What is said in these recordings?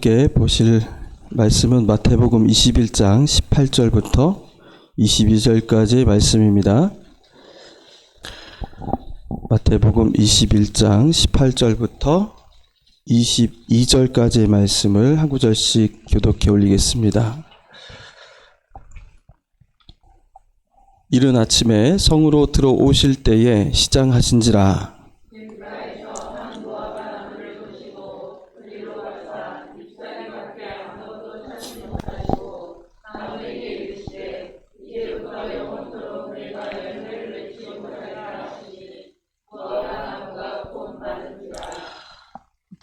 함께 보실 말씀은 마태복음 21장 18절부터 22절까지의 말씀입니다. 마태복음 21장 18절부터 22절까지의 말씀을 한 구절씩 교독해 올리겠습니다. 이른 아침에 성으로 들어오실 때에 시장하신지라.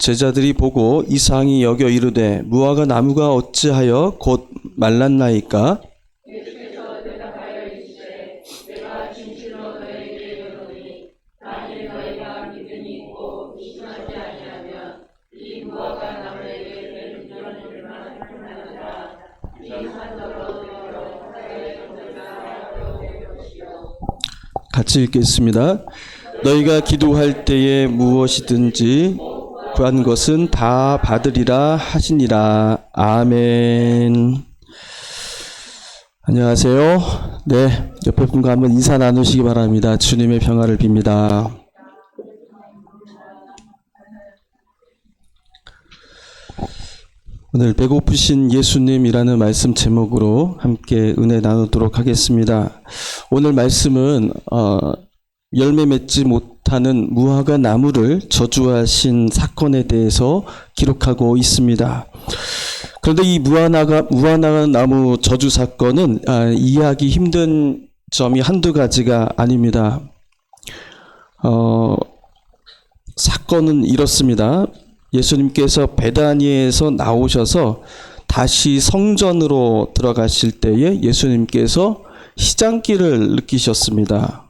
제자들이 보고 이상히 여겨 이르되 무화과 나무가 어찌하여 곧 말랐나이까? 예수께서 대답하여 이르시되 내가 진실로 너희에게 이르노니 만일 너희가 믿음이 있고 의심하지 아니하면 이 무화과 나무에게 이르는 일만 하느니라. 이 산더러 바다에 던져라 하고 될 것이요. 같이 읽겠습니다. 너희가 기도할 때에 무엇이든지 구한 것은 다 받으리라 하시니라. 아멘. 안녕하세요. 네, 옆에 분과 한번 인사 나누시기 바랍니다. 주님의 평화를 빕니다. 오늘 배고프신 예수님이라는 말씀 제목으로 함께 은혜 나누도록 하겠습니다. 오늘 말씀은 열매 맺지 못하는 무화과 나무를 저주하신 사건에 대해서 기록하고 있습니다. 그런데 이 무화과 나무 저주 사건은 이해하기 힘든 점이 한두 가지가 아닙니다. 사건은 이렇습니다. 예수님께서 베다니에서 나오셔서 다시 성전으로 들어가실 때에 예수님께서 시장길을 느끼셨습니다.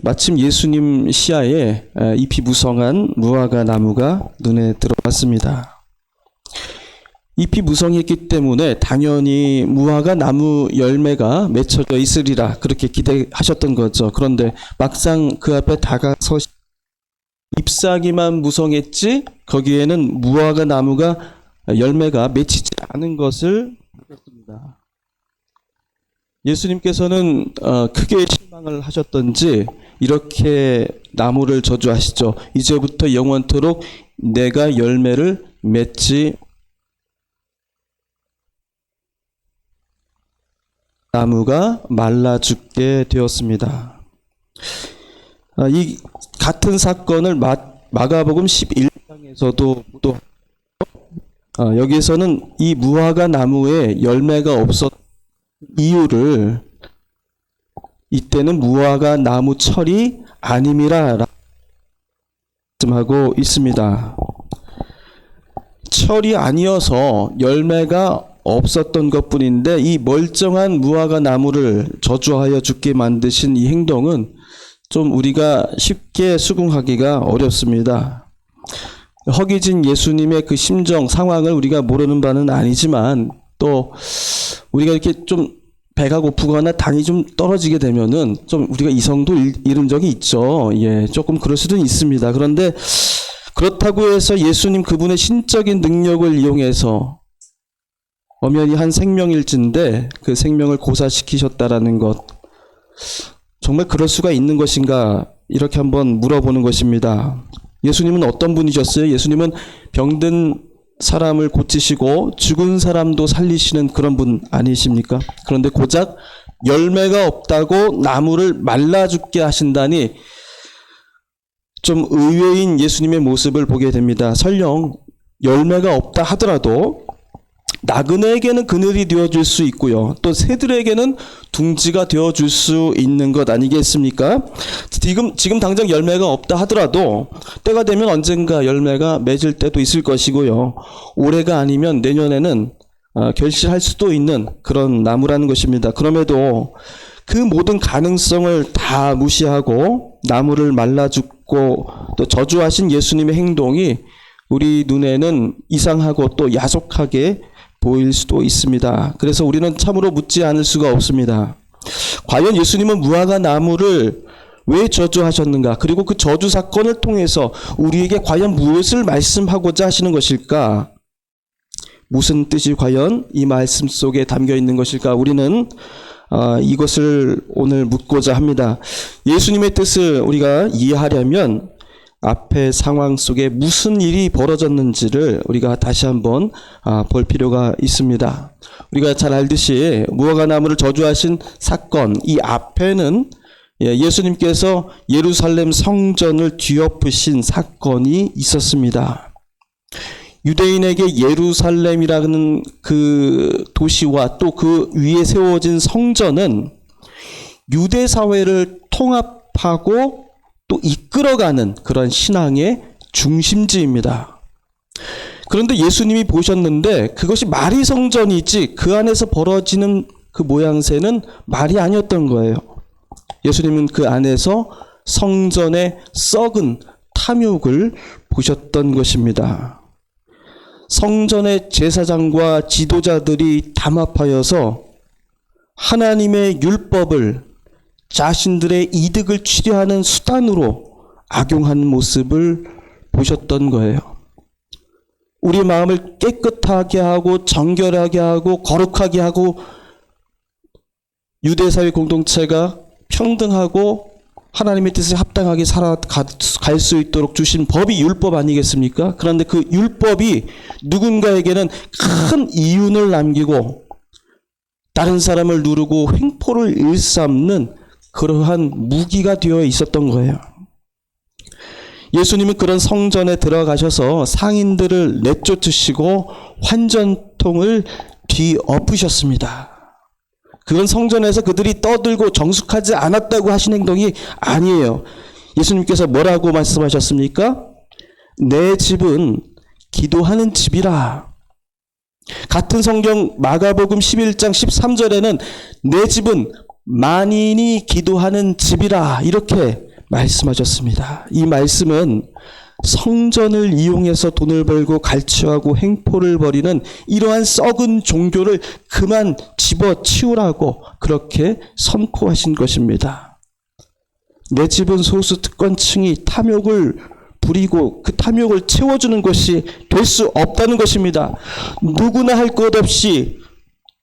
마침 예수님 시야에 잎이 무성한 무화과 나무가 눈에 들어왔습니다. 잎이 무성했기 때문에 당연히 무화과 나무 열매가 맺혀져 있으리라 그렇게 기대하셨던 거죠. 그런데 막상 그 앞에 다가서 잎사귀만 무성했지 거기에는 무화과 나무가 열매가 맺히지 않은 것을 보셨습니다. 예수님께서는 크게 실망을 하셨던지 이렇게 나무를 저주하시죠. 이제부터 영원토록 내가 열매를 맺지 나무가 말라 죽게 되었습니다. 이 같은 사건을 마가복음 11장에서도 보도 여기에서는 이 무화과 나무에 열매가 없었 이유를 이때는 무화과 나무 철이 아님이라 말씀하고 있습니다. 철이 아니어서 열매가 없었던 것뿐인데 이 멀쩡한 무화과 나무를 저주하여 죽게 만드신 이 행동은 좀 우리가 쉽게 수긍하기가 어렵습니다. 허기진 예수님의 그 심정, 상황을 우리가 모르는 바는 아니지만 또 우리가 이렇게 좀 배가 고프거나 당이 좀 떨어지게 되면은 좀 우리가 이성도 잃은 적이 있죠. 예, 조금 그럴 수도 있습니다. 그런데 그렇다고 해서 예수님 그분의 신적인 능력을 이용해서 엄연히 한 생명일진데 그 생명을 고사시키셨다라는 것, 정말 그럴 수가 있는 것인가 이렇게 한번 물어보는 것입니다. 예수님은 어떤 분이셨어요? 예수님은 병든 사람을 고치시고 죽은 사람도 살리시는 그런 분 아니십니까? 그런데 고작 열매가 없다고 나무를 말라 죽게 하신다니 좀 의외인 예수님의 모습을 보게 됩니다. 설령 열매가 없다 하더라도 나그네에게는 그늘이 되어줄 수 있고요. 또 새들에게는 둥지가 되어줄 수 있는 것 아니겠습니까? 지금 당장 열매가 없다 하더라도 때가 되면 언젠가 열매가 맺을 때도 있을 것이고요. 올해가 아니면 내년에는 결실할 수도 있는 그런 나무라는 것입니다. 그럼에도 그 모든 가능성을 다 무시하고 나무를 말라 죽고 또 저주하신 예수님의 행동이 우리 눈에는 이상하고 또 야속하게 보일 수도 있습니다. 그래서 우리는 참으로 묻지 않을 수가 없습니다. 과연 예수님은 무화과 나무를 왜 저주하셨는가? 그리고 그 저주 사건을 통해서 우리에게 과연 무엇을 말씀하고자 하시는 것일까? 무슨 뜻이 과연 이 말씀 속에 담겨 있는 것일까? 우리는 이것을 오늘 묻고자 합니다. 예수님의 뜻을 우리가 이해하려면 앞의 상황 속에 무슨 일이 벌어졌는지를 우리가 다시 한번 볼 필요가 있습니다. 우리가 잘 알듯이 무화과나무를 저주하신 사건, 이 앞에는 예수님께서 예루살렘 성전을 뒤엎으신 사건이 있었습니다. 유대인에게 예루살렘이라는 그 도시와 또 그 위에 세워진 성전은 유대 사회를 통합하고 또 이끌어가는 그런 신앙의 중심지입니다. 그런데 예수님이 보셨는데 그것이 말이 성전이지 그 안에서 벌어지는 그 모양새는 말이 아니었던 거예요. 예수님은 그 안에서 성전의 썩은 탐욕을 보셨던 것입니다. 성전의 제사장과 지도자들이 담합하여서 하나님의 율법을 자신들의 이득을 취하는 수단으로 악용하는 모습을 보셨던 거예요. 우리 마음을 깨끗하게 하고 정결하게 하고 거룩하게 하고 유대사회 공동체가 평등하고 하나님의 뜻에 합당하게 살아갈 수 있도록 주신 법이 율법 아니겠습니까? 그런데 그 율법이 누군가에게는 큰 이윤을 남기고 다른 사람을 누르고 횡포를 일삼는 그러한 무기가 되어 있었던 거예요. 예수님은 그런 성전에 들어가셔서 상인들을 내쫓으시고 환전통을 뒤엎으셨습니다. 그건 성전에서 그들이 떠들고 정숙하지 않았다고 하신 행동이 아니에요. 예수님께서 뭐라고 말씀하셨습니까? 내 집은 기도하는 집이라. 같은 성경 마가복음 11장 13절에는 내 집은 만인이 기도하는 집이라 이렇게 말씀하셨습니다. 이 말씀은 성전을 이용해서 돈을 벌고 갈취하고 횡포를 벌이는 이러한 썩은 종교를 그만 집어치우라고 그렇게 선포하신 것입니다. 내 집은 소수 특권층이 탐욕을 부리고 그 탐욕을 채워주는 것이 될 수 없다는 것입니다. 누구나 할 것 없이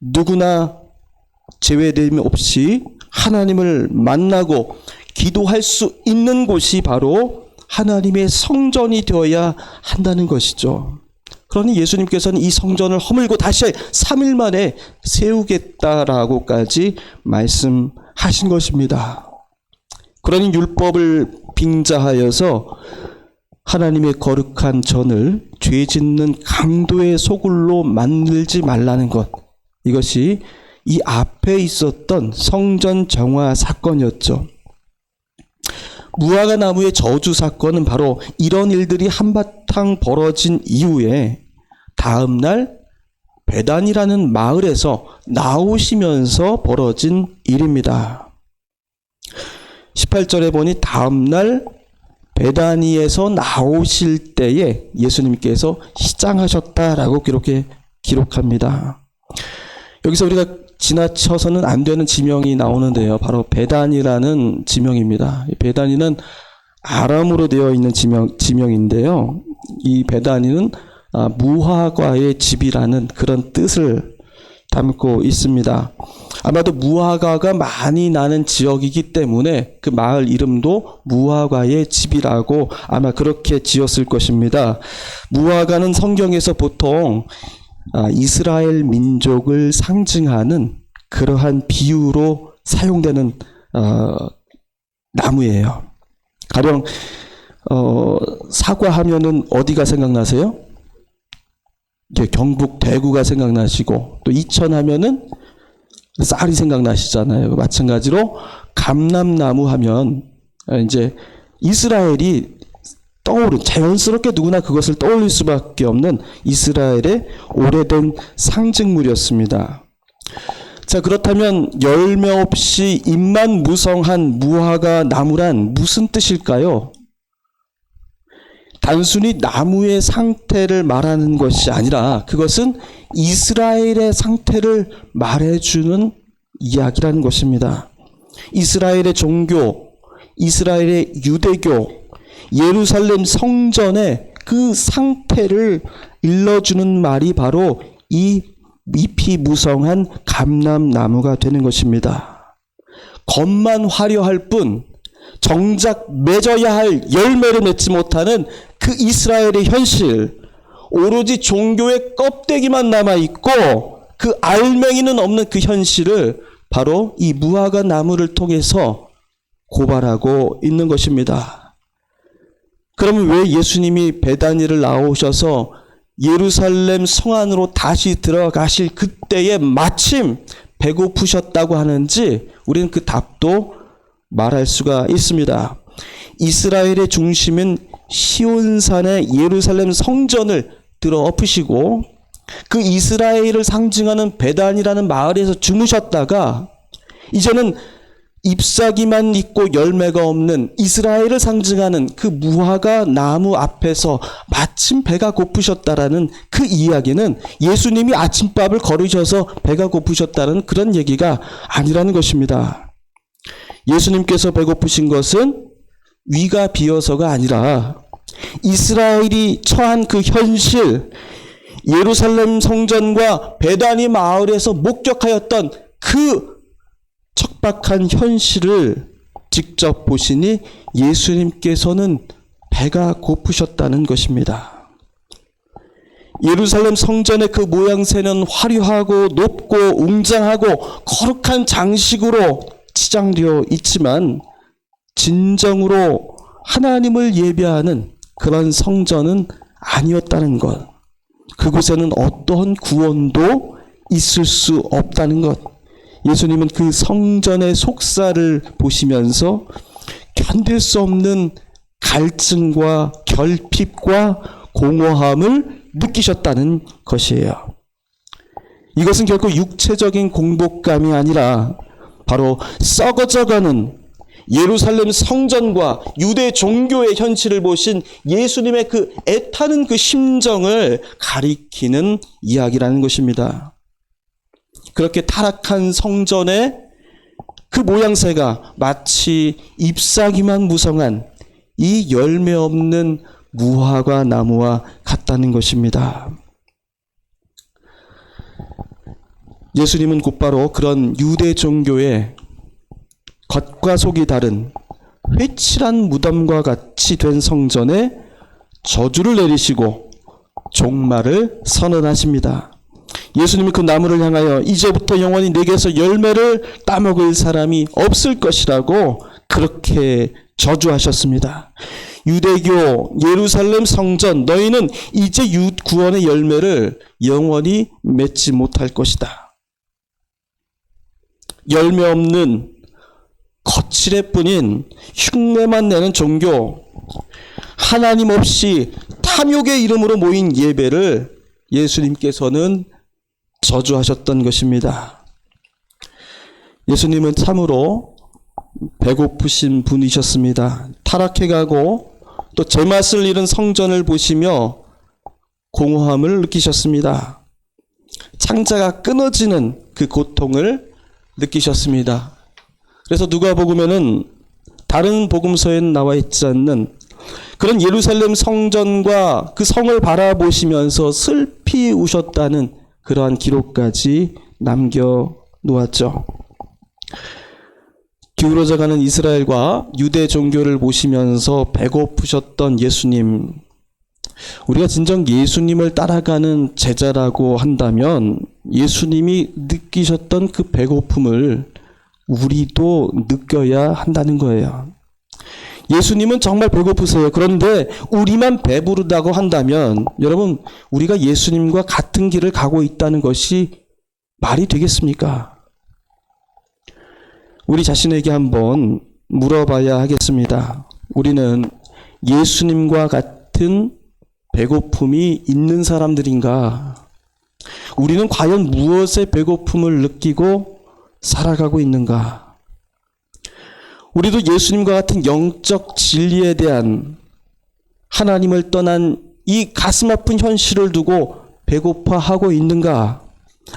누구나 제외됨 없이 하나님을 만나고 기도할 수 있는 곳이 바로 하나님의 성전이 되어야 한다는 것이죠. 그러니 예수님께서는 이 성전을 허물고 다시 3일 만에 세우겠다라고까지 말씀하신 것입니다. 그러니 율법을 빙자하여서 하나님의 거룩한 전을 죄 짓는 강도의 소굴로 만들지 말라는 것. 이것이 이 앞에 있었던 성전 정화 사건이었죠. 무화과 나무의 저주 사건은 바로 이런 일들이 한바탕 벌어진 이후에 다음 날 베단이라는 마을에서 나오시면서 벌어진 일입니다. 18절에 보니 다음 날 베다니에서 나오실 때에 예수님께서 시장하셨다라고 그렇게 기록합니다. 여기서 우리가 지나쳐서는 안 되는 지명이 나오는데요. 바로 베단이라는 지명입니다. 베단이는 아람으로 되어 있는 지명인데요. 이 베단이는 무화과의 집이라는 그런 뜻을 담고 있습니다. 아마도 무화과가 많이 나는 지역이기 때문에 그 마을 이름도 무화과의 집이라고 아마 그렇게 지었을 것입니다. 무화과는 성경에서 보통 이스라엘 민족을 상징하는 그러한 비유로 사용되는 나무예요. 가령 사과 하면은 어디가 생각나세요? 경북 대구가 생각나시고 또 이천 하면은 쌀이 생각나시잖아요. 마찬가지로 감람나무 하면 이제 이스라엘이 자연스럽게 누구나 그것을 떠올릴 수밖에 없는 이스라엘의 오래된 상징물이었습니다. 자, 그렇다면 열매 없이 잎만 무성한 무화과 나무란 무슨 뜻일까요? 단순히 나무의 상태를 말하는 것이 아니라 그것은 이스라엘의 상태를 말해주는 이야기라는 것입니다. 이스라엘의 종교, 이스라엘의 유대교, 예루살렘 성전의 그 상태를 일러주는 말이 바로 이 잎이 무성한 감람나무가 되는 것입니다. 겉만 화려할 뿐 정작 맺어야 할 열매를 맺지 못하는 그 이스라엘의 현실, 오로지 종교의 껍데기만 남아있고 그 알맹이는 없는 그 현실을 바로 이 무화과 나무를 통해서 고발하고 있는 것입니다. 그러면 왜 예수님이 베다니를 나오셔서 예루살렘 성 안으로 다시 들어가실 그때에 마침 배고프셨다고 하는지 우리는 그 답도 말할 수가 있습니다. 이스라엘의 중심인 시온산의 예루살렘 성전을 들어 엎으시고 그 이스라엘을 상징하는 베단이라는 마을에서 주무셨다가 이제는 잎사귀만 있고 열매가 없는 이스라엘을 상징하는 그 무화과 나무 앞에서 마침 배가 고프셨다라는 그 이야기는 예수님이 아침밥을 거르셔서 배가 고프셨다는 그런 얘기가 아니라는 것입니다. 예수님께서 배고프신 것은 위가 비어서가 아니라 이스라엘이 처한 그 현실, 예루살렘 성전과 베다니 마을에서 목격하였던 그 척박한 현실을 직접 보시니 예수님께서는 배가 고프셨다는 것입니다. 예루살렘 성전의 그 모양새는 화려하고 높고 웅장하고 거룩한 장식으로 치장되어 있지만 진정으로 하나님을 예배하는 그런 성전은 아니었다는 것. 그곳에는 어떠한 구원도 있을 수 없다는 것. 예수님은 그 성전의 속사를 보시면서 견딜 수 없는 갈증과 결핍과 공허함을 느끼셨다는 것이에요. 이것은 결코 육체적인 공복감이 아니라 바로 썩어져가는 예루살렘 성전과 유대 종교의 현실을 보신 예수님의 그 애타는 그 심정을 가리키는 이야기라는 것입니다. 그렇게 타락한 성전의 그 모양새가 마치 잎사귀만 무성한 이 열매 없는 무화과 나무와 같다는 것입니다. 예수님은 곧바로 그런 유대 종교의 겉과 속이 다른 회칠한 무덤과 같이 된 성전에 저주를 내리시고 종말을 선언하십니다. 예수님이 그 나무를 향하여 이제부터 영원히 내게서 열매를 따먹을 사람이 없을 것이라고 그렇게 저주하셨습니다. 유대교 예루살렘 성전, 너희는 이제 구원의 열매를 영원히 맺지 못할 것이다. 열매 없는 거칠애뿐인 흉내만 내는 종교, 하나님 없이 탐욕의 이름으로 모인 예배를 예수님께서는 저주하셨던 것입니다. 예수님은 참으로 배고프신 분이셨습니다. 타락해가고 또 제맛을 잃은 성전을 보시며 공허함을 느끼셨습니다. 창자가 끊어지는 그 고통을 느끼셨습니다. 그래서 누가복음에는 다른 복음서에는 나와 있지 않는 그런 예루살렘 성전과 그 성을 바라보시면서 슬피 우셨다는 그러한 기록까지 남겨놓았죠. 기울어져가는 이스라엘과 유대 종교를 보시면서 배고프셨던 예수님, 우리가 진정 예수님을 따라가는 제자라고 한다면 예수님이 느끼셨던 그 배고픔을 우리도 느껴야 한다는 거예요. 예수님은 정말 배고프세요. 그런데 우리만 배부르다고 한다면 여러분, 우리가 예수님과 같은 길을 가고 있다는 것이 말이 되겠습니까? 우리 자신에게 한번 물어봐야 하겠습니다. 우리는 예수님과 같은 배고픔이 있는 사람들인가? 우리는 과연 무엇에 배고픔을 느끼고 살아가고 있는가? 우리도 예수님과 같은 영적 진리에 대한 하나님을 떠난 이 가슴 아픈 현실을 두고 배고파하고 있는가?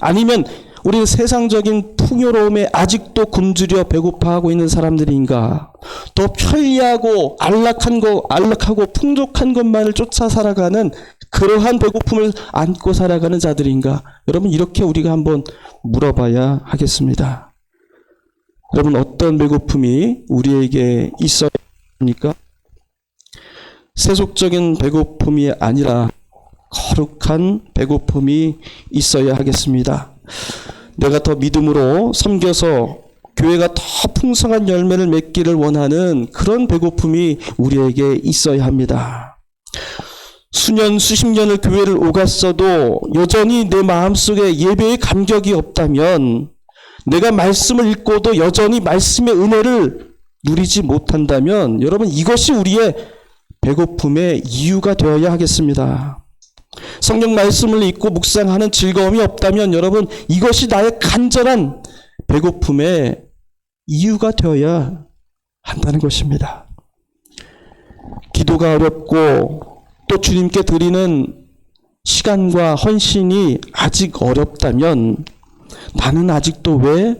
아니면 우리는 세상적인 풍요로움에 아직도 굶주려 배고파하고 있는 사람들인가? 더 편리하고 안락하고 풍족한 것만을 쫓아 살아가는 그러한 배고픔을 안고 살아가는 자들인가? 여러분, 이렇게 우리가 한번 물어봐야 하겠습니다. 여러분, 어떤 배고픔이 우리에게 있어야 합니까? 세속적인 배고픔이 아니라 거룩한 배고픔이 있어야 하겠습니다. 내가 더 믿음으로 섬겨서 교회가 더 풍성한 열매를 맺기를 원하는 그런 배고픔이 우리에게 있어야 합니다. 수년, 수십 년을 교회를 오갔어도 여전히 내 마음속에 예배의 감격이 없다면, 내가 말씀을 읽고도 여전히 말씀의 은혜를 누리지 못한다면, 여러분, 이것이 우리의 배고픔의 이유가 되어야 하겠습니다. 성경 말씀을 읽고 묵상하는 즐거움이 없다면, 여러분, 이것이 나의 간절한 배고픔의 이유가 되어야 한다는 것입니다. 기도가 어렵고 또 주님께 드리는 시간과 헌신이 아직 어렵다면, 나는 아직도 왜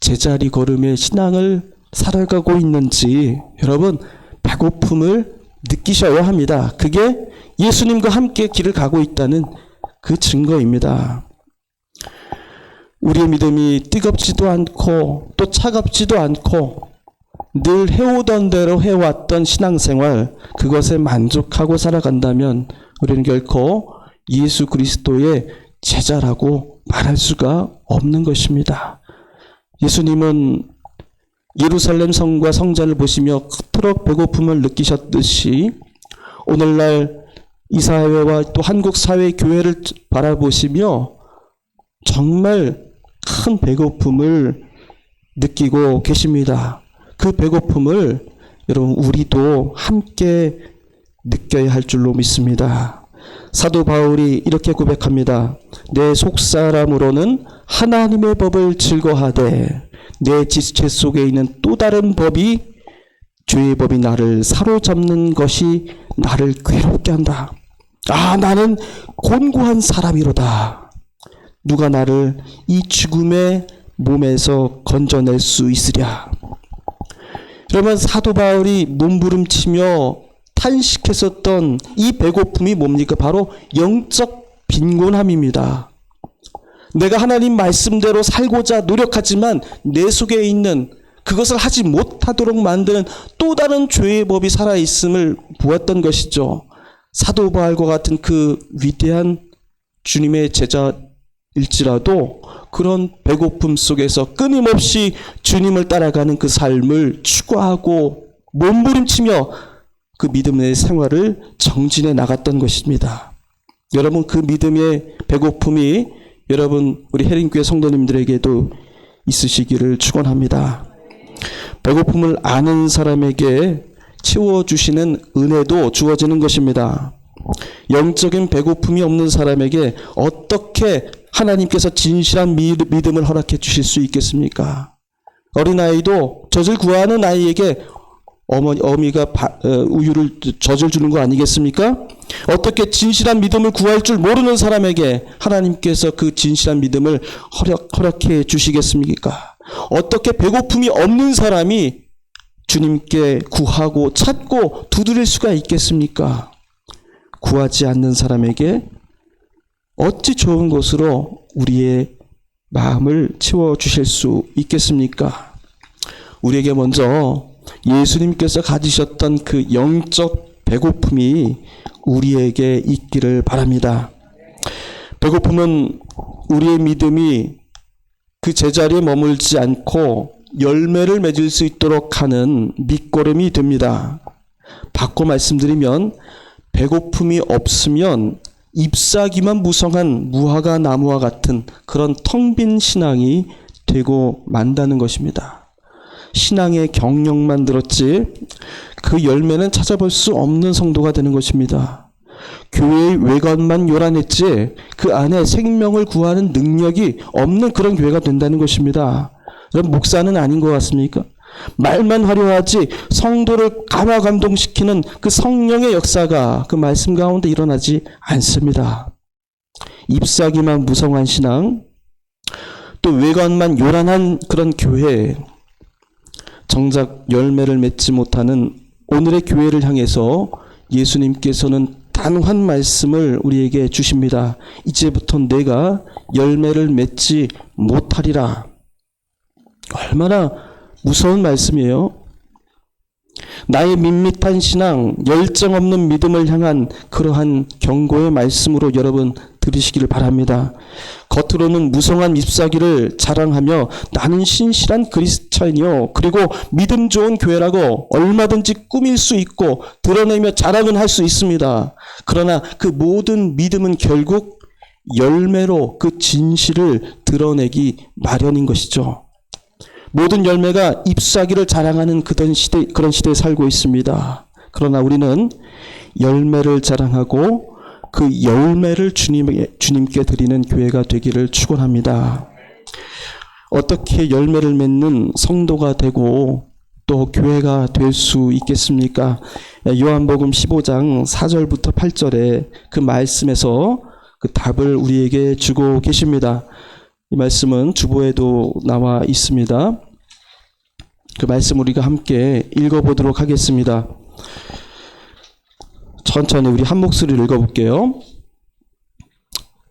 제자리 걸음의 신앙을 살아가고 있는지 여러분 배고픔을 느끼셔야 합니다. 그게 예수님과 함께 길을 가고 있다는 그 증거입니다. 우리의 믿음이 뜨겁지도 않고 또 차갑지도 않고 늘 해오던 대로 해왔던 신앙생활, 그것에 만족하고 살아간다면 우리는 결코 예수 그리스도의 제자라고 말할 수가 없는 것입니다. 예수님은 예루살렘 성과 성전을 보시며 그토록 배고픔을 느끼셨듯이 오늘날 이 사회와 또 한국 사회 교회를 바라보시며 정말 큰 배고픔을 느끼고 계십니다. 그 배고픔을 여러분 우리도 함께 느껴야 할 줄로 믿습니다. 사도 바울이 이렇게 고백합니다. 내 속사람으로는 하나님의 법을 즐거워하되 내 지체 속에 있는 또 다른 법이, 죄의 법이 나를 사로잡는 것이 나를 괴롭게 한다. 아, 나는 곤고한 사람이로다. 누가 나를 이 죽음의 몸에서 건져낼 수 있으랴. 여러분, 사도 바울이 몸부림치며 탄식했었던 이 배고픔이 뭡니까? 바로 영적 빈곤함입니다. 내가 하나님 말씀대로 살고자 노력하지만 내 속에 있는 그것을 하지 못하도록 만드는 또 다른 죄의 법이 살아있음을 보았던 것이죠. 사도 바울과 같은 그 위대한 주님의 제자일지라도 그런 배고픔 속에서 끊임없이 주님을 따라가는 그 삶을 추구하고 몸부림치며 그 믿음의 생활을 정진해 나갔던 것입니다. 여러분, 그 믿음의 배고픔이 여러분 우리 해림교회 성도님들에게도 있으시기를 축원합니다. 배고픔을 아는 사람에게 채워주시는 은혜도 주어지는 것입니다. 영적인 배고픔이 없는 사람에게 어떻게 하나님께서 진실한 믿음을 허락해 주실 수 있겠습니까? 어린아이도 젖을 구하는 아이에게 어미가 우유를 젖을 주는 거 아니겠습니까? 어떻게 진실한 믿음을 구할 줄 모르는 사람에게 하나님께서 그 진실한 믿음을 허락해 주시겠습니까? 어떻게 배고픔이 없는 사람이 주님께 구하고 찾고 두드릴 수가 있겠습니까? 구하지 않는 사람에게 어찌 좋은 것으로 우리의 마음을 채워주실 수 있겠습니까? 우리에게 먼저 예수님께서 가지셨던 그 영적 배고픔이 우리에게 있기를 바랍니다. 배고픔은 우리의 믿음이 그 제자리에 머물지 않고 열매를 맺을 수 있도록 하는 밑거름이 됩니다. 바꿔 말씀드리면 배고픔이 없으면 잎사귀만 무성한 무화과 나무와 같은 그런 텅 빈 신앙이 되고 만다는 것입니다. 신앙의 경력만 들었지 그 열매는 찾아볼 수 없는 성도가 되는 것입니다. 교회의 외관만 요란했지 그 안에 생명을 구하는 능력이 없는 그런 교회가 된다는 것입니다. 그럼 목사는 아닌 것 같습니까? 말만 화려하지 성도를 감화감동시키는 그 성령의 역사가 그 말씀 가운데 일어나지 않습니다. 잎사귀만 무성한 신앙, 또 외관만 요란한 그런 교회, 정작 열매를 맺지 못하는 오늘의 교회를 향해서 예수님께서는 단호한 말씀을 우리에게 주십니다. 이제부터 내가 열매를 맺지 못하리라. 얼마나 무서운 말씀이에요. 나의 밋밋한 신앙, 열정 없는 믿음을 향한 그러한 경고의 말씀으로 여러분 들으시기를 바랍니다. 겉으로는 무성한 잎사귀를 자랑하며 나는 신실한 그리스찬이요, 그리고 믿음 좋은 교회라고 얼마든지 꾸밀 수 있고 드러내며 자랑은 할 수 있습니다. 그러나 그 모든 믿음은 결국 열매로 그 진실을 드러내기 마련인 것이죠. 모든 열매가 잎사귀를 자랑하는 그런 시대에 살고 있습니다. 그러나 우리는 열매를 자랑하고 그 열매를 주님께 드리는 교회가 되기를 축원합니다. 어떻게 열매를 맺는 성도가 되고 또 교회가 될 수 있겠습니까? 요한복음 15장 4절부터 8절에 그 말씀에서 그 답을 우리에게 주고 계십니다. 이 말씀은 주보에도 나와 있습니다. 그 말씀 우리가 함께 읽어보도록 하겠습니다. 천천히 우리 한 목소리를 읽어볼게요.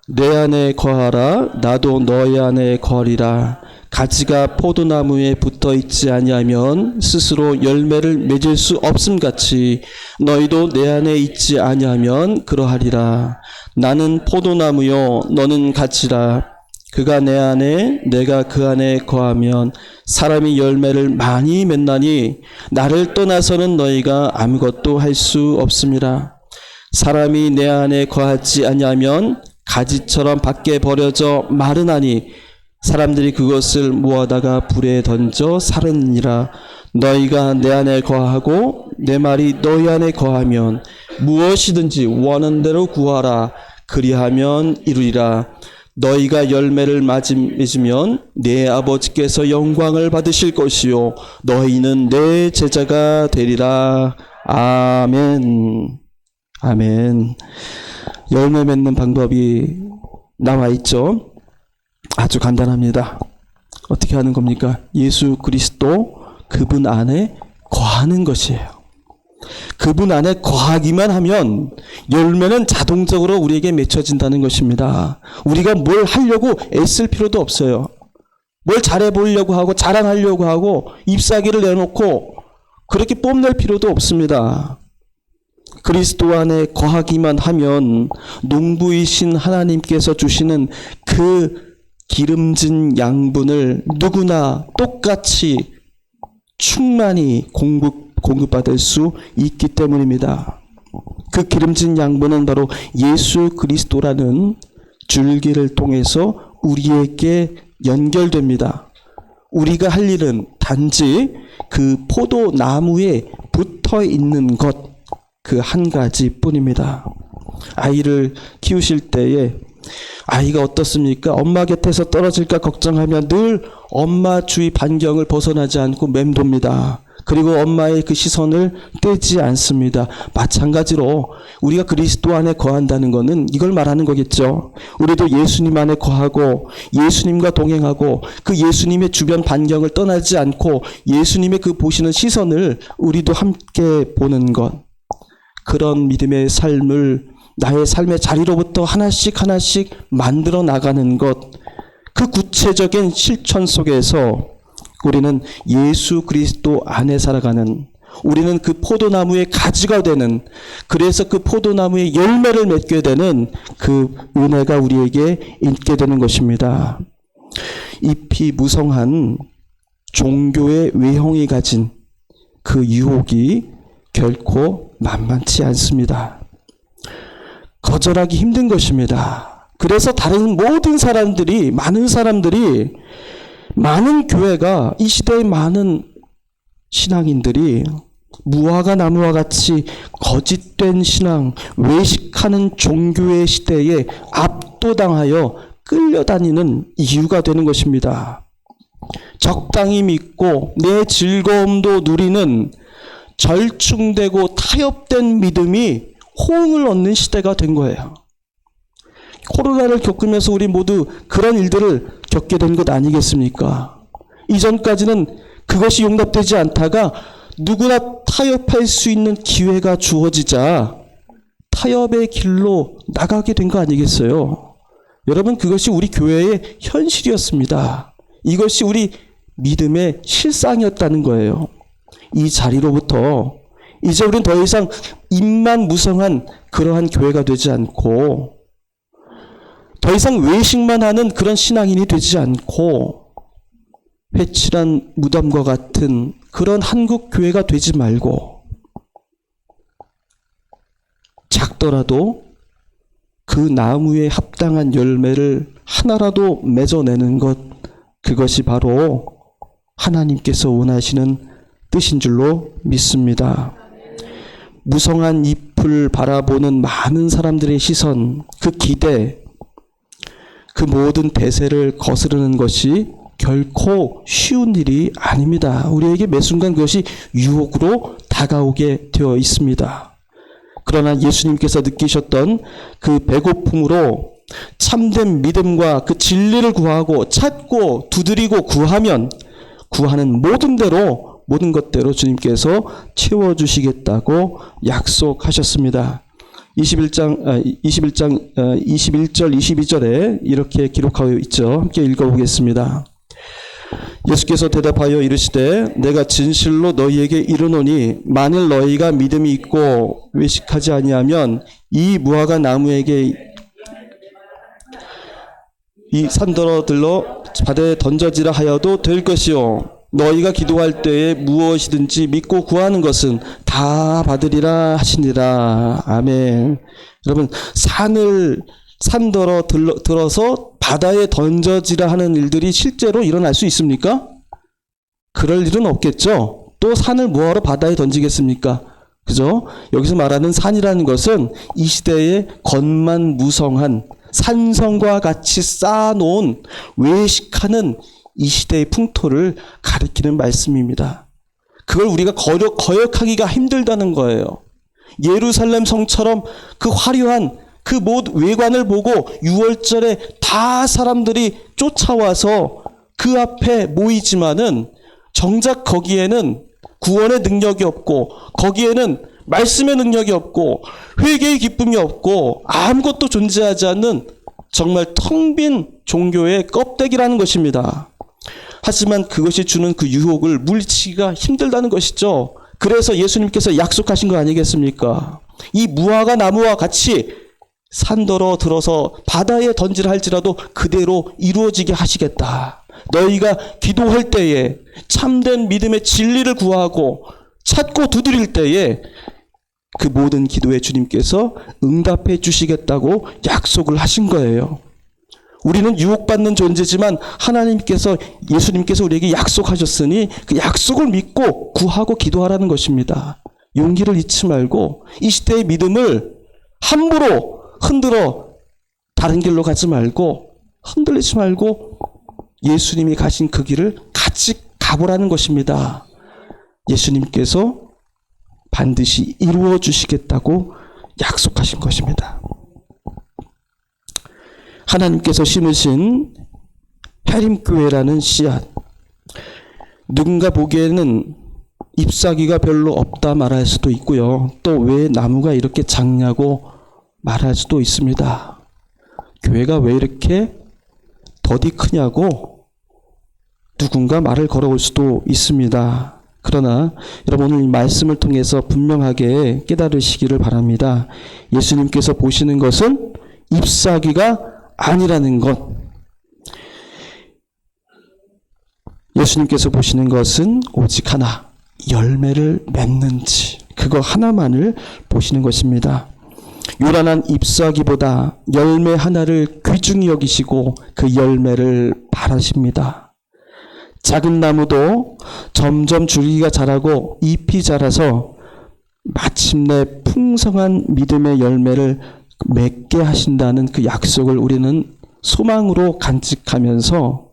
내 안에 거하라, 나도 너희 안에 거하리라. 가지가 포도나무에 붙어 있지 아니하면 스스로 열매를 맺을 수 없음같이 너희도 내 안에 있지 아니하면 그러하리라. 나는 포도나무요 너는 가지라. 그가 내 안에 내가 그 안에 거하면 사람이 열매를 많이 맺나니 나를 떠나서는 너희가 아무것도 할 수 없음이라. 사람이 내 안에 거하지 아니하면 가지처럼 밖에 버려져 마르나니 사람들이 그것을 모아다가 불에 던져 사르니라. 너희가 내 안에 거하고 내 말이 너희 안에 거하면 무엇이든지 원하는 대로 구하라. 그리하면 이루리라. 너희가 열매를 맺으면 내 아버지께서 영광을 받으실 것이요 너희는 내 제자가 되리라. 아멘. 아멘. 열매 맺는 방법이 나와 있죠. 아주 간단합니다. 어떻게 하는 겁니까? 예수 그리스도 그분 안에 거하는 것이에요. 그분 안에 거하기만 하면 열매는 자동적으로 우리에게 맺혀진다는 것입니다. 우리가 뭘 하려고 애쓸 필요도 없어요. 뭘 잘해 보려고 하고 자랑하려고 하고 잎사귀를 내놓고 그렇게 뽐낼 필요도 없습니다. 그리스도 안에 거하기만 하면 농부이신 하나님께서 주시는 그 기름진 양분을 누구나 똑같이 충만히 공급받을 수 있기 때문입니다. 그 기름진 양분은 바로 예수 그리스도라는 줄기를 통해서 우리에게 연결됩니다. 우리가 할 일은 단지 그 포도나무에 붙어 있는 것, 그 한 가지 뿐입니다. 아이를 키우실 때에 아이가 어떻습니까? 엄마 곁에서 떨어질까 걱정하면 늘 엄마 주위 반경을 벗어나지 않고 맴돕니다. 그리고 엄마의 그 시선을 떼지 않습니다. 마찬가지로 우리가 그리스도 안에 거한다는 것은 이걸 말하는 거겠죠. 우리도 예수님 안에 거하고 예수님과 동행하고 그 예수님의 주변 반경을 떠나지 않고 예수님의 그 보시는 시선을 우리도 함께 보는 것. 그런 믿음의 삶을 나의 삶의 자리로부터 하나씩 만들어 나가는 것. 그 구체적인 실천 속에서 우리는 예수 그리스도 안에 살아가는, 우리는 그 포도나무의 가지가 되는, 그래서 그 포도나무의 열매를 맺게 되는 그 은혜가 우리에게 있게 되는 것입니다. 잎이 무성한 종교의 외형이 가진 그 유혹이 결코 만만치 않습니다. 거절하기 힘든 것입니다. 그래서 많은 사람들이, 많은 교회가, 이 시대의 많은 신앙인들이 무화과 나무와 같이 거짓된 신앙, 외식하는 종교의 시대에 압도당하여 끌려다니는 이유가 되는 것입니다. 적당히 믿고 내 즐거움도 누리는 절충되고 타협된 믿음이 호응을 얻는 시대가 된 거예요. 코로나를 겪으면서 우리 모두 그런 일들을 겪게 된 것 아니겠습니까? 이전까지는 그것이 용납되지 않다가 누구나 타협할 수 있는 기회가 주어지자 타협의 길로 나가게 된 거 아니겠어요? 여러분, 그것이 우리 교회의 현실이었습니다. 이것이 우리 믿음의 실상이었다는 거예요. 이 자리로부터 이제 우리는 더 이상 입만 무성한 그러한 교회가 되지 않고, 더 이상 외식만 하는 그런 신앙인이 되지 않고, 회칠한 무덤과 같은 그런 한국 교회가 되지 말고, 작더라도 그 나무에 합당한 열매를 하나라도 맺어내는 것, 그것이 바로 하나님께서 원하시는 뜻인 줄로 믿습니다. 무성한 잎을 바라보는 많은 사람들의 시선, 그 기대, 그 모든 대세를 거스르는 것이 결코 쉬운 일이 아닙니다. 우리에게 매 순간 그것이 유혹으로 다가오게 되어 있습니다. 그러나 예수님께서 느끼셨던 그 배고픔으로 참된 믿음과 그 진리를 구하고 찾고 두드리고 구하면 구하는 모든 것대로 주님께서 채워주시겠다고 약속하셨습니다. 21절, 22절에 이렇게 기록하고 있죠. 함께 읽어보겠습니다. 예수께서 대답하여 이르시되 내가 진실로 너희에게 이르노니 만일 너희가 믿음이 있고 외식하지 아니하면 이 무화과 나무에게 이 산더러 들러 바다에 던져지라 하여도 될 것이요 너희가 기도할 때에 무엇이든지 믿고 구하는 것은 다 받으리라 하시니라. 아멘. 여러분, 산더러 들어서 바다에 던져지라 하는 일들이 실제로 일어날 수 있습니까? 그럴 일은 없겠죠. 또 산을 뭐하러 바다에 던지겠습니까? 그죠? 여기서 말하는 산이라는 것은 이 시대의 겉만 무성한 산성과 같이 쌓아놓은 외식하는 이 시대의 풍토를 가리키는 말씀입니다. 그걸 우리가 거역하기가 힘들다는 거예요. 예루살렘 성처럼 그 화려한 그 모든 외관을 보고 6월절에 다 사람들이 쫓아와서 그 앞에 모이지만은 정작 거기에는 구원의 능력이 없고 거기에는 말씀의 능력이 없고 회개의 기쁨이 없고 아무것도 존재하지 않는 정말 텅 빈 종교의 껍데기라는 것입니다. 하지만 그것이 주는 그 유혹을 물리치기가 힘들다는 것이죠. 그래서 예수님께서 약속하신 거 아니겠습니까? 이 무화과 나무와 같이 산더러 들어서 바다에 던지라 할지라도 그대로 이루어지게 하시겠다. 너희가 기도할 때에 참된 믿음의 진리를 구하고 찾고 두드릴 때에 그 모든 기도에 주님께서 응답해 주시겠다고 약속을 하신 거예요. 우리는 유혹받는 존재지만 하나님께서, 예수님께서 우리에게 약속하셨으니 그 약속을 믿고 구하고 기도하라는 것입니다. 용기를 잃지 말고 이 시대의 믿음을 함부로 흔들어 다른 길로 가지 말고 흔들리지 말고 예수님이 가신 그 길을 같이 가보라는 것입니다. 예수님께서 반드시 이루어 주시겠다고 약속하신 것입니다. 하나님께서 심으신 해림교회라는 씨앗, 누군가 보기에는 잎사귀가 별로 없다 말할 수도 있고요. 또 왜 나무가 이렇게 작냐고 말할 수도 있습니다. 교회가 왜 이렇게 더디 크냐고 누군가 말을 걸어올 수도 있습니다. 그러나 여러분, 오늘 이 말씀을 통해서 분명하게 깨달으시기를 바랍니다. 예수님께서 보시는 것은 잎사귀가 아니라는 것. 예수님께서 보시는 것은 오직 하나, 열매를 맺는지, 그거 하나만을 보시는 것입니다. 요란한 잎사귀보다 열매 하나를 귀중히 여기시고 그 열매를 바라십니다. 작은 나무도 점점 줄기가 자라고 잎이 자라서 마침내 풍성한 믿음의 열매를 맺게 하신다는 그 약속을 우리는 소망으로 간직하면서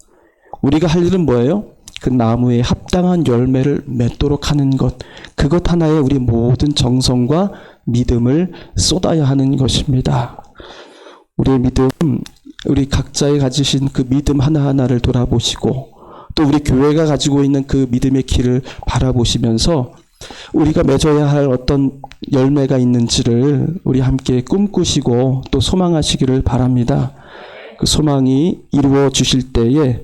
우리가 할 일은 뭐예요? 그 나무에 합당한 열매를 맺도록 하는 것, 그것 하나에 우리 모든 정성과 믿음을 쏟아야 하는 것입니다. 우리의 믿음, 우리 각자의 가지신 그 믿음 하나하나를 돌아보시고 또 우리 교회가 가지고 있는 그 믿음의 길을 바라보시면서 우리가 맺어야 할 어떤 열매가 있는지를 우리 함께 꿈꾸시고 또 소망하시기를 바랍니다. 그 소망이 이루어 주실 때에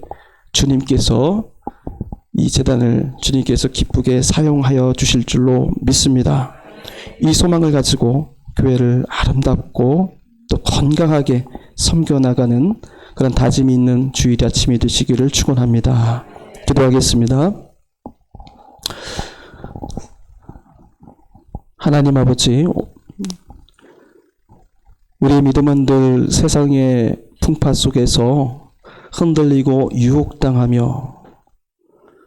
주님께서 이 재단을 주님께서 기쁘게 사용하여 주실 줄로 믿습니다. 이 소망을 가지고 교회를 아름답고 또 건강하게 섬겨나가는 그런 다짐이 있는 주일 아침이 되시기를 축원합니다. 기도하겠습니다. 하나님 아버지, 우리의 믿음은 늘 세상의 풍파 속에서 흔들리고 유혹당하며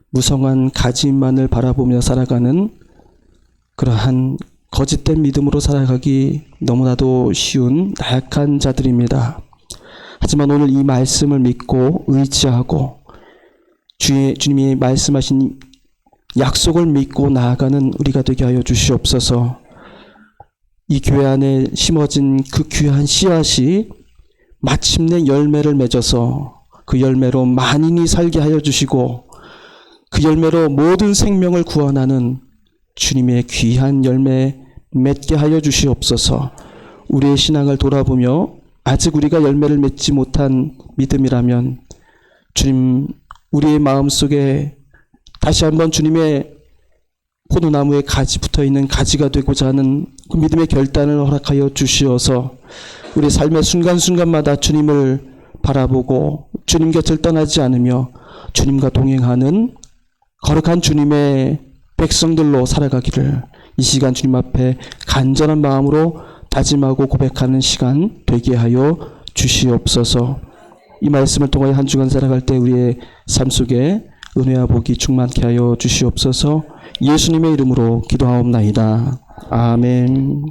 무성한 가짐만을 바라보며 살아가는 그러한 거짓된 믿음으로 살아가기 너무나도 쉬운 나약한 자들입니다. 하지만 오늘 이 말씀을 믿고 의지하고 주님이 말씀하신 약속을 믿고 나아가는 우리가 되게 하여 주시옵소서. 이 교회 안에 심어진 그 귀한 씨앗이 마침내 열매를 맺어서 그 열매로 만인이 살게 하여 주시고 그 열매로 모든 생명을 구원하는 주님의 귀한 열매 맺게 하여 주시옵소서. 우리의 신앙을 돌아보며 아직 우리가 열매를 맺지 못한 믿음이라면 주님, 우리의 마음속에 다시 한번 주님의 포도나무에 가지 붙어있는 가지가 되고자 하는 그 믿음의 결단을 허락하여 주시어서 우리 삶의 순간순간마다 주님을 바라보고 주님 곁을 떠나지 않으며 주님과 동행하는 거룩한 주님의 백성들로 살아가기를 이 시간 주님 앞에 간절한 마음으로 다짐하고 고백하는 시간 되게 하여 주시옵소서. 이 말씀을 통하여 한 주간 살아갈 때 우리의 삶 속에 은혜와 복이 충만케 하여 주시옵소서. 예수님의 이름으로 기도하옵나이다. 아멘.